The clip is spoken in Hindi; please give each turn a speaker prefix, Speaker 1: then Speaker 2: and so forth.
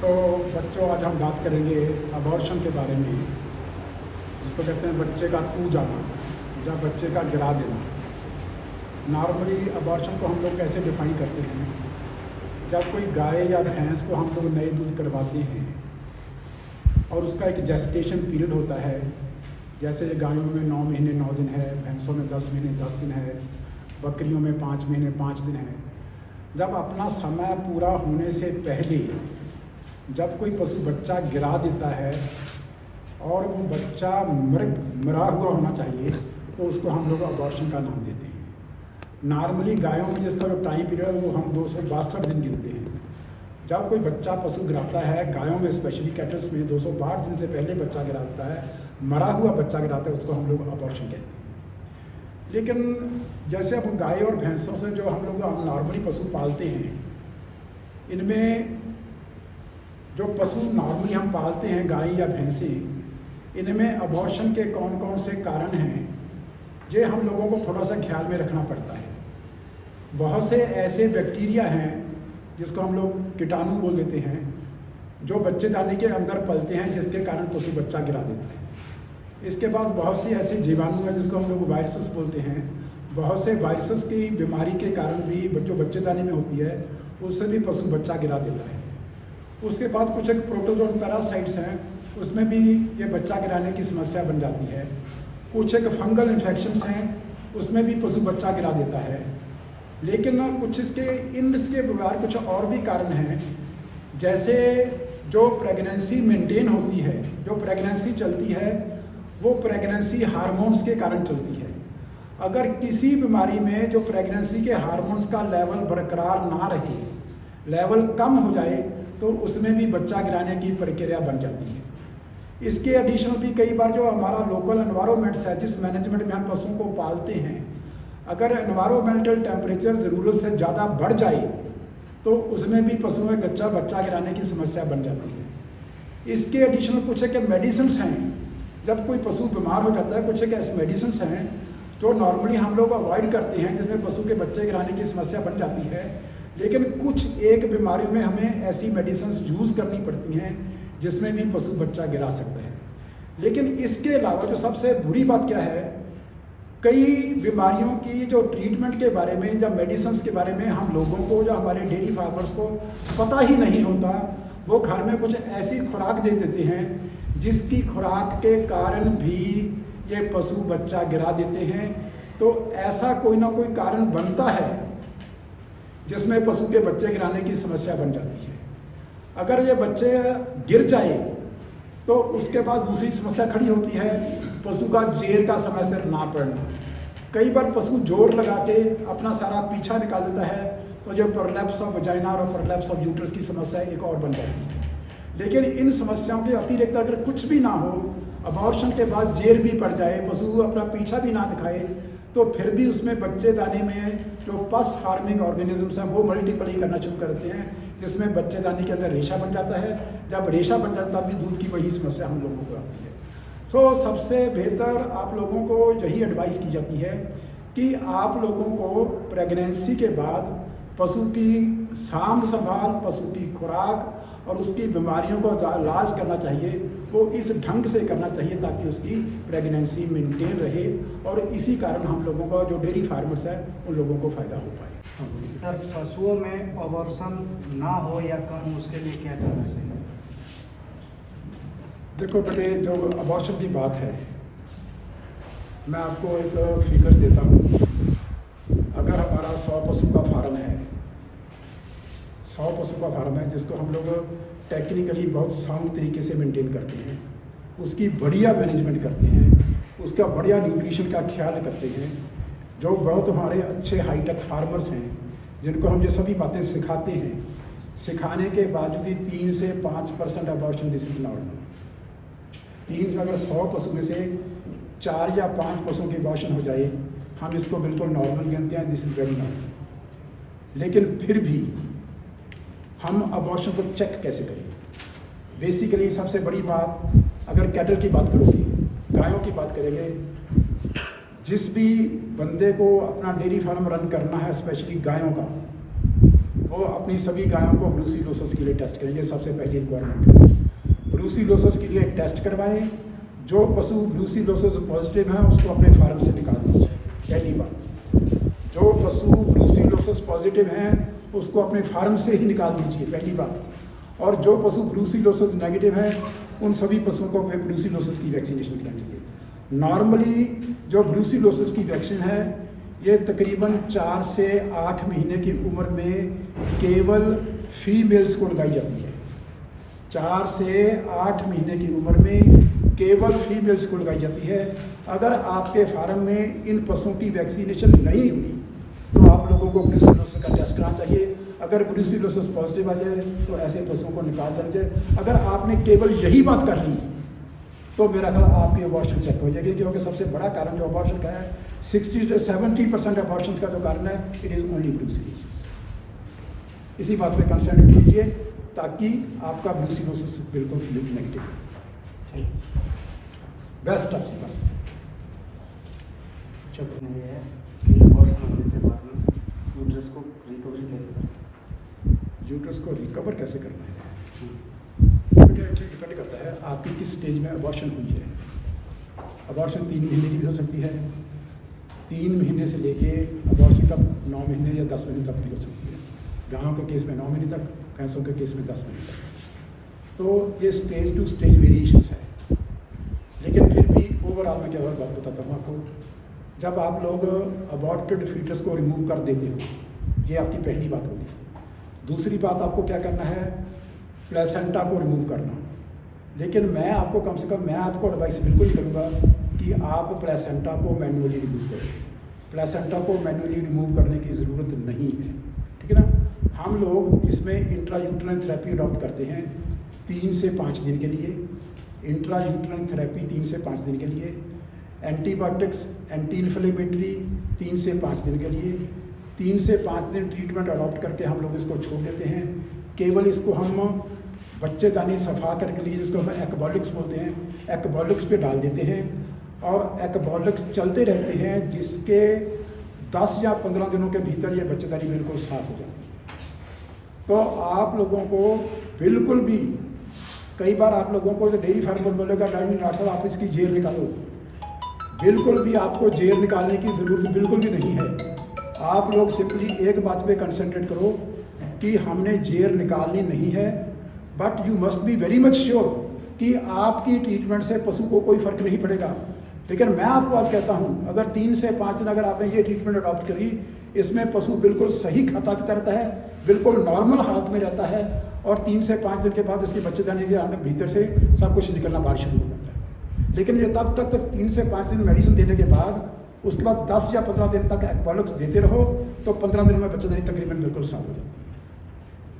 Speaker 1: बच्चों, आज हम बात करेंगे अबॉर्शन के बारे में, जिसको कहते हैं बच्चे का टू जाना या बच्चे का गिरा देना। नॉर्मली अबॉर्शन को हम लोग कैसे डिफाइन करते हैं? जब कोई गाय या भैंस को हम लोग नए दूध करवाते हैं और उसका एक जेस्टेशन पीरियड होता है, जैसे गायों में 9 महीने 9 दिन है, भैंसों में 10 महीने 10 दिन है, बकरियों में 5 महीने 5 दिन है। जब अपना समय पूरा होने से पहले जब कोई पशु बच्चा गिरा देता है और वो बच्चा मरा हुआ होना चाहिए, तो उसको हम लोग अबॉर्शन का नाम देते हैं। नॉर्मली गायों में जिसका जो टाइम पीरियड है वो हम 262 दिन गिनते हैं। जब कोई बच्चा पशु गिराता है, गायों में स्पेशली कैटल्स में 262 दिन से पहले बच्चा गिराता है, मरा हुआ बच्चा गिराता है, उसको हम लोग अबॉर्शन कहते हैं। लेकिन जैसे अब गाय और भैंसों से जो हम लोग नॉर्मली पशु पालते हैं, इनमें जो पशु नॉर्मली हम पालते हैं गाय या भैंसे, इनमें अबॉर्शन के कौन कौन से कारण हैं, ये हम लोगों को थोड़ा सा ख्याल में रखना पड़ता है। बहुत से ऐसे बैक्टीरिया हैं जिसको हम लोग कीटाणु बोल देते हैं, जो बच्चेदानी के अंदर पलते हैं, जिसके कारण पशु बच्चा गिरा देता है। इसके बाद बहुत सी ऐसे जीवाणु हैं जिसको हम लोग वायरसेस बोलते हैं। बहुत से वायरसेस की बीमारी के कारण भी जो बच्चेदानी में होती है, उससे भी पशु बच्चा गिरा देता है। उसके बाद कुछ एक प्रोटोजोन पैरासाइट्स हैं, उसमें भी ये बच्चा गिराने की समस्या बन जाती है। कुछ एक फंगल इन्फेक्शंस हैं, उसमें भी पशु बच्चा गिरा देता है। लेकिन कुछ इसके बगैर कुछ और भी कारण हैं, जैसे जो प्रेगनेंसी मेंटेन होती है, जो प्रेगनेंसी चलती है, वो प्रेगनेंसी हार्मोन्स के कारण चलती है। अगर किसी बीमारी में जो प्रेगनेंसी के हार्मोन्स का लेवल बरकरार ना रहे, लेवल कम हो जाए, तो उसमें भी बच्चा गिराने की प्रक्रिया बन जाती है। इसके एडिशनल भी कई बार जो हमारा लोकल एनवायरमेंट्स है, जिस मैनेजमेंट में हम पशुओं को पालते हैं, अगर एनवायरमेंटल टेम्परेचर ज़रूरत से ज़्यादा बढ़ जाए, तो उसमें भी पशुओं में बच्चा गिराने की समस्या बन जाती है। इसके एडिशनल कुछ एक मेडिसिन्स हैं, जब कोई पशु बीमार हो जाता है, कुछ एक ऐसे मेडिसिन्स हैं जो नॉर्मली हम लोग अवॉइड करते हैं, जिसमें पशु के बच्चे गिराने की समस्या बन जाती है। लेकिन कुछ एक बीमारियों में हमें ऐसी मेडिसिन्स यूज़ करनी पड़ती हैं जिसमें भी पशु बच्चा गिरा सकता है। लेकिन इसके अलावा जो सबसे बुरी बात क्या है, कई बीमारियों की जो ट्रीटमेंट के बारे में या मेडिसिन्स के बारे में हम लोगों को, जो हमारे डेयरी फार्मर्स को पता ही नहीं होता। वो घर में कुछ ऐसी खुराक दे देते हैं जिसकी खुराक के कारण भी ये पशु बच्चा गिरा देते हैं। तो ऐसा कोई ना कोई कारण बनता है जिसमें पशु के बच्चे गिराने की समस्या बन जाती है। अगर ये बच्चे गिर जाए तो उसके बाद दूसरी समस्या खड़ी होती है, पशु का जेर का समय से ना पड़ना। कई बार पशु जोर लगा के अपना सारा पीछा निकाल देता है, तो जो प्रोलैप्स ऑफ वजाइना और प्रोलैप्स ऑफ यूट्रस की समस्या एक और बन जाती है। लेकिन इन समस्याओं के अतिरिक्त अगर कुछ भी ना हो, अबॉर्शन के बाद जेर भी पड़ जाए, पशु अपना पीछा भी ना दिखाए, तो फिर भी उसमें बच्चेदानी में जो पस फार्मिंग ऑर्गेनिजम्स हैं वो मल्टीप्लाई करना शुरू करते हैं, जिसमें बच्चेदानी के अंदर रेशा बन जाता है। जब रेशा बन जाता है, तब भी दूध की वही समस्या हम लोगों को आती है। सबसे बेहतर आप लोगों को यही एडवाइस की जाती है कि आप लोगों को प्रेगनेंसी के बाद पशु की साम संभाल, पशु की खुराक और उसकी बीमारियों को इलाज करना चाहिए। वो इस ढंग से करना चाहिए ताकि उसकी प्रेगनेंसी मेंटेन रहे, और इसी कारण हम लोगों का जो डेयरी फार्मर्स है उन लोगों को फ़ायदा हो पाए।
Speaker 2: सर, पशुओं में अबॉर्शन ना हो या कम, उसके लिए क्या करना चाहिए?
Speaker 1: देखो बेटे, जो अबॉर्शन की बात है, मैं आपको एक फिगर्स देता हूँ। अगर हमारा 100 पशु का फार्म है, 100 पशु का फार्म है, जिसको हम लोग टेक्निकली बहुत साउंड तरीके से मेंटेन करते हैं, उसकी बढ़िया मैनेजमेंट करते हैं, उसका बढ़िया न्यूट्रिशन का ख्याल करते हैं, जो बहुत हमारे अच्छे हाईटेक फार्मर्स हैं, जिनको हम ये सभी बातें सिखाते हैं, सिखाने के बावजूद ही 3 से 5% अबॉर्शन दिस इज नॉर्मल। 3 अगर 100 पशु में से 4 या 5 पशुओं की अबॉर्शन हो जाए, हम इसको बिल्कुल नॉर्मल गिनते हैं, दिस इज वेरी नॉर्मल। लेकिन फिर भी हम अबॉर्शन को चेक कैसे करें? बेसिकली सबसे बड़ी बात, अगर कैटल की बात करोगे, गायों की बात करेंगे, जिस भी बंदे को अपना डेयरी फार्म रन करना है, स्पेशली गायों का, वो अपनी सभी गायों को ब्रूसिलोसिस के लिए टेस्ट करेंगे। सबसे पहली रिक्वायरमेंट है ब्रूसिलोसिस के लिए टेस्ट करवाएं। जो पशु ब्रूसिलोसिस पॉजिटिव है उसको अपने फार्म से निकाल दीजिए, पहली बात। जो पशु ब्रूसिलोसिस पॉजिटिव हैं उसको अपने फार्म से ही निकाल दीजिए, पहली बात। और जो पशु ब्रूसिलोसिस नेगेटिव हैं उन सभी पशुओं को ब्रूसिलोसिस की वैक्सीनेशन करानी चाहिए। नॉर्मली जो ब्रूसिलोसिस की वैक्सीन है ये तकरीबन 4 से 8 महीने की उम्र में केवल फीमेल्स को लगाई जाती है। 4 से 8 महीने की उम्र में केवल फीमेल्स को लगाई जाती है। अगर आपके फार्म में इन पशुओं की वैक्सीनेशन नहीं हुई तो आप लोगों को ब्रूसिलोसिस का टेस्ट कराना चाहिए। अगर ब्रूसिलोसिस पॉजिटिव आ जाए तो ऐसे पशुओं को निकाल देना चाहिए। अगर आपने केवल यही बात कर ली तो मेरा ख्याल आपकी अबॉर्शन चेक हो जाएगी, क्योंकि सबसे बड़ा कारण जो अबॉर्शन का है 60 से 70% अबॉर्शन का जो कारण है इट इज़ ओनली ब्रूसिलोसिस। इसी बात पे कंसर्न कीजिए ताकि आपका ब्रूसिलोसिस बिल्कुल नेगेटिव हो। बेस्ट ऑफ बस
Speaker 2: ये है कि अबॉर्शन होने के बाद में यूट्रस को रिकवरी कैसे करें?
Speaker 1: यूट्रस को रिकवर कैसे करना है डिपेंड करता है आपकी किस स्टेज में अबॉर्शन हुई है। अबॉर्शन 3 महीने की भी हो सकती है, 3 महीने से लेके अबॉर्शन का 9 महीने या 10 महीने तक भी हो सकती है। गायों के केस में 9 महीने तक, भैंसों के केस में 10 महीने तक। तो ये स्टेज टू स्टेज वेरिएशंस है। लेकिन फिर भी ओवरऑल मैं क्या और बात बताता हूँ आपको, जब आप लोग अबॉर्टेड फीटस को रिमूव कर देते हो, ये आपकी पहली बात होगी। दूसरी बात आपको क्या करना है, प्लेसेंटा को रिमूव करना। लेकिन मैं आपको कम से कम मैं आपको एडवाइस बिल्कुल नहीं करूँगा कि आप प्लेसेंटा को मैन्युअली रिमूव करें। प्लेसेंटा को मैन्युअली रिमूव करने की ज़रूरत नहीं है, ठीक है ना। हम लोग इसमें इंट्रायूटेराइन थेरेपी अडॉप्ट करते हैं 3 से 5 दिन के लिए। इंट्रायूटेराइन थेरेपी 3 से 5 दिन के लिए, एंटीबायोटिक्स एंटी इन्फ्लेमेटरी 3 से 5 दिन के लिए। 3 से 5 दिन ट्रीटमेंट अडॉप्ट करके हम लोग इसको छोड़ देते हैं। केवल इसको हम बच्चेदानी सफा करके लिए, जिसको हम एक्बॉलिक्स बोलते हैं, एक्बॉलिक्स पे डाल देते हैं और एक्बॉलिक्स चलते रहते हैं, जिसके 10 या 15 दिनों के भीतर ये बच्चेदानी बिल्कुल साफ हो जाती है। तो आप लोगों को बिल्कुल भी, कई बार आप लोगों को डेयरी फार्म पर बोलेगा डॉक्टर साहब आप इसकी जेर निकालो, बिल्कुल भी आपको जेर निकालने की ज़रूरत बिल्कुल भी नहीं है। आप लोग सिंपली एक बात पे कंसंट्रेट करो कि हमने जेर निकालनी नहीं है, but you must be very much sure कि आपकी ट्रीटमेंट से पशु को कोई फ़र्क नहीं पड़ेगा। लेकिन मैं आपको आज कहता हूँ, अगर 3 से 5 दिन अगर आपने ये ट्रीटमेंट अडॉप्ट करी, इसमें पशु बिल्कुल सही खाता पीता रहता है, बिल्कुल नॉर्मल हालत में रहता है और 3 से 5 दिन के बाद इसके बच्चेदानी के अंदर भीतर से सब कुछ निकलना बाहर शुरू हो जाता है। लेकिन ये तब तक 3 से 5 दिन मेडिसिन देने के बाद उसके बाद 10 या 15 दिन तक एक्बॉलिक्स देते रहो तो 15 दिन में बच्चेदानी तकरीबन बिल्कुल साफ हो जाता है।